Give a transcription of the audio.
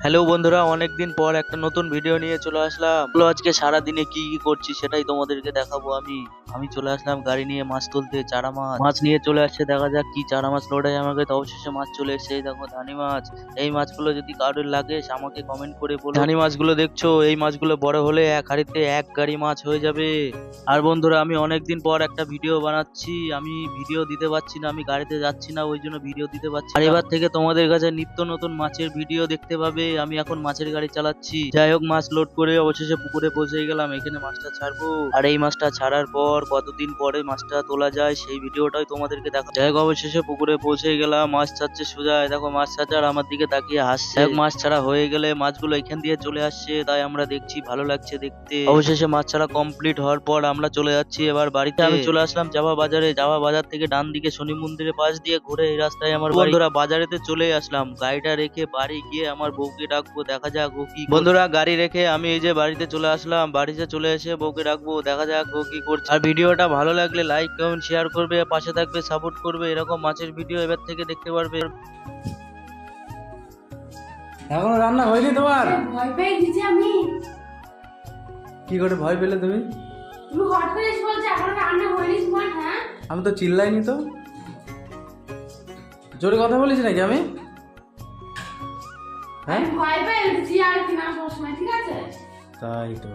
Hello বন্ধুরা, অনেকদিন পর একটা নতুন ভিডিও নিয়ে চলে আসলাম। আজকে সারাদিনে কি কি করছি সেটাই তোমাদেরকে দেখাবো। আমি চলে আসলাম গাড়ি নিয়ে মাছ তুলতে। চারা মাছ নিয়ে চলে আসছে, দেখা যাক কি চারা মাছ লোড হয় আমাকে। তো অবশেষে মাছ চলে এসেছে, এই দেখো ধানি মাছ। এই মাছগুলো যদি কারোর লাগে আমাকে কমেন্ট করে বলো। ধানি মাছগুলো দেখছো, এই মাছগুলো বড় হলে এক হাঁড়িতে এক গাড়ি মাছ হয়ে যাবে। আর বন্ধুরা, আমি অনেকদিন পর একটা ভিডিও বানাচ্ছি। আমি ভিডিও দিতে পারছি না, আমি গাড়িতে যাচ্ছি না, ওই জন্য ভিডিও দিতে পারছি না। আর এবার থেকে তোমাদের কাছে নিত্য নতুন মাছের ভিডিও দেখতে পাবে। আমি এখন মাছের গাড়ি চালাচ্ছি। যাই হোক, মাছ লোড করে অবশেষে পুকুরে পৌঁছে গেলাম। এখানে মাছটা ছাড়বো, আর এই মাছটা ছাড়ার পর কতদিন পরে মাছটা তোলা যায় সেই ভিডিওটাই তোমাদেরকে দেখা। যাই হোক, অবশেষে পুকুরে পৌঁছে গেলাম। মাছ ছাড়ছে সোজা, দেখো মাছ ছাড়ছে আর আমার দিকে তাকিয়ে হাসছে। মাছ ছাড়া হয়ে গেলে মাছগুলো এখান দিয়ে চলে আসছে, তাই আমরা দেখছি, ভালো লাগছে দেখতে। অবশেষে মাছ ছাড়া কমপ্লিট হওয়ার পর আমরা চলে যাচ্ছি এবার বাড়িতে। আমি চলে আসলাম জাভা বাজারে। জাভা বাজার থেকে ডান দিকে শনি মন্দিরের পাশ দিয়ে ঘুরে এই রাস্তায় আমার বন্ধুরা বাজারেতে চলে আসলাম। গাড়িটা রেখে বাড়ি গিয়ে আমার বউকে ডাকবো, দেখা যাক ও কি। বন্ধুরা, গাড়ি রেখে আমি এই যে বাড়িতে চলে আসলাম। বাড়িতে চলে এসে বউকে ডাকবো, দেখা যাক ও কি করছে। আর ভিডিওটা ভালো লাগলে লাইক কমেন্ট শেয়ার করবে, পাশে থাকবে, সাপোর্ট করবে। এরকম মাছের ভিডিও এবার থেকে দেখতে পারবে। এখনো রান্না হয়নি তোমার? ভয় পেয়ে গেছি আমি। কি করে ভয় পেলে তুমি? তুমি হট করে এসে বলছো এখনো রান্না হয়নি তোমার? হ্যাঁ, আমি তো চিল্লাইনি তো। জোরে কথা বলেছি নাকি আমি? হ্যাঁ, আমি ভয় পেয়ে গেছি আর কি না সবসময়, ঠিক আছে? তাই তো।